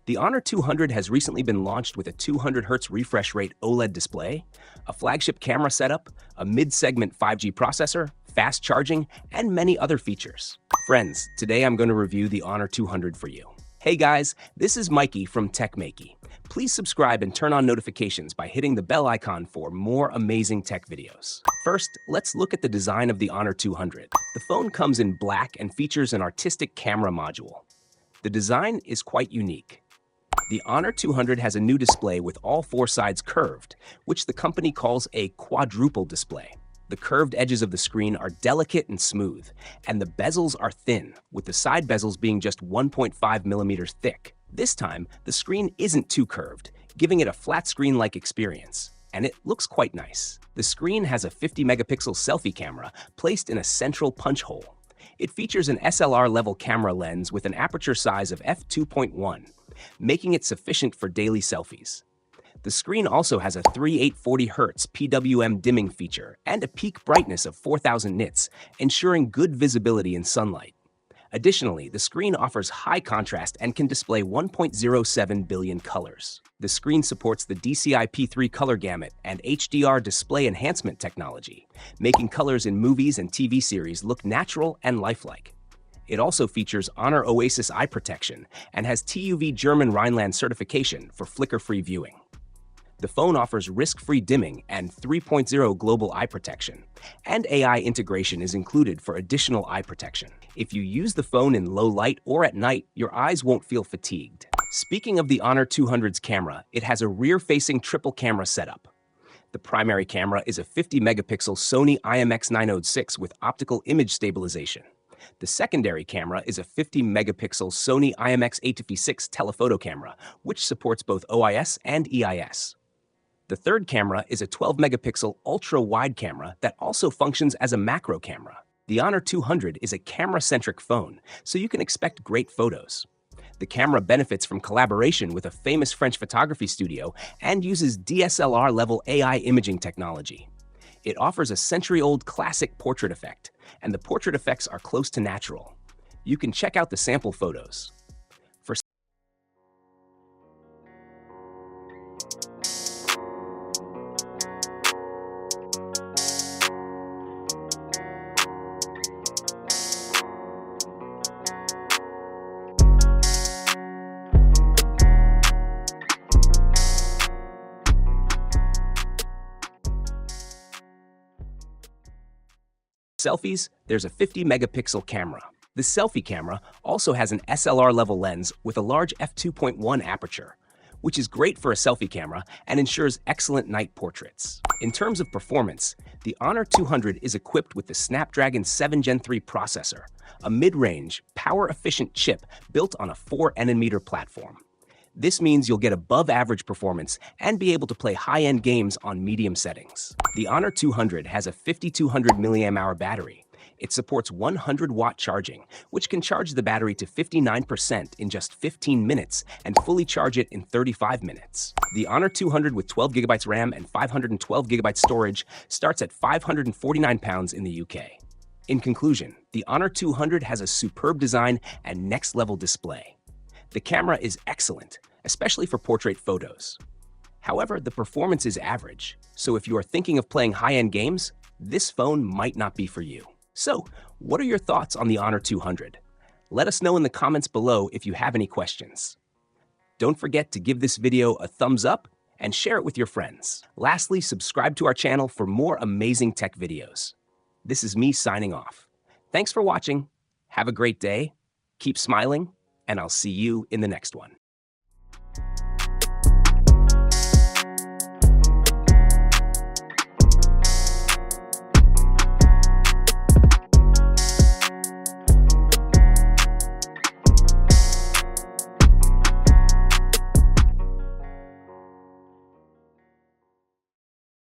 The Honor 200 has recently been launched with a 200Hz refresh rate OLED display, a flagship camera setup, a mid-segment 5G processor, fast charging, and many other features. Friends, today I'm going to review the Honor 200 for you. Hey guys, this is Maiky from techmaiky. Please subscribe and turn on notifications by hitting the bell icon for more amazing tech videos. First, let's look at the design of the Honor 200. The phone comes in black and features an artistic camera module. The design is quite unique. The Honor 200 has a new display with all four sides curved, which the company calls a quadruple display. The curved edges of the screen are delicate and smooth, and the bezels are thin, with the side bezels being just 1.5 millimeters thick. This time, the screen isn't too curved, giving it a flat screen-like experience, and it looks quite nice. The screen has a 50-megapixel selfie camera placed in a central punch hole. It features an SLR-level camera lens with an aperture size of f2.1, making it sufficient for daily selfies. The screen also has a 3840Hz PWM dimming feature and a peak brightness of 4000 nits, ensuring good visibility in sunlight. Additionally, the screen offers high contrast and can display 1.07 billion colors. The screen supports the DCI-P3 color gamut and HDR display enhancement technology, making colors in movies and TV series look natural and lifelike. It also features Honor Oasis eye protection and has TÜV German Rhineland certification for flicker-free viewing. The phone offers risk-free dimming and 3.0 global eye protection, and AI integration is included for additional eye protection. If you use the phone in low light or at night, your eyes won't feel fatigued. Speaking of the Honor 200's camera, it has a rear-facing triple camera setup. The primary camera is a 50-megapixel Sony IMX906 with optical image stabilization. The secondary camera is a 50-megapixel Sony IMX856 telephoto camera, which supports both OIS and EIS. The third camera is a 12-megapixel ultra-wide camera that also functions as a macro camera. The Honor 200 is a camera-centric phone, so you can expect great photos. The camera benefits from collaboration with a famous French photography studio and uses DSLR-level AI imaging technology. It offers a century-old classic portrait effect, and the portrait effects are close to natural. You can check out the sample photos. For selfies, there's a 50-megapixel camera. The selfie camera also has an SLR-level lens with a large f2.1 aperture, which is great for a selfie camera and ensures excellent night portraits. In terms of performance, the Honor 200 is equipped with the Snapdragon 7 Gen 3 processor, a mid-range, power-efficient chip built on a 4nm platform. This means you'll get above-average performance and be able to play high-end games on medium settings. The Honor 200 has a 5200 mAh battery. It supports 100-watt charging, which can charge the battery to 59% in just 15 minutes and fully charge it in 35 minutes. The Honor 200 with 12GB RAM and 512GB storage starts at £549 in the UK. In conclusion, the Honor 200 has a superb design and next-level display. The camera is excellent, especially for portrait photos. However, the performance is average, so if you are thinking of playing high-end games, this phone might not be for you. So, what are your thoughts on the Honor 200? Let us know in the comments below if you have any questions. Don't forget to give this video a thumbs up and share it with your friends. Lastly, subscribe to our channel for more amazing tech videos. This is me signing off. Thanks for watching. Have a great day, keep smiling, and I'll see you in the next one.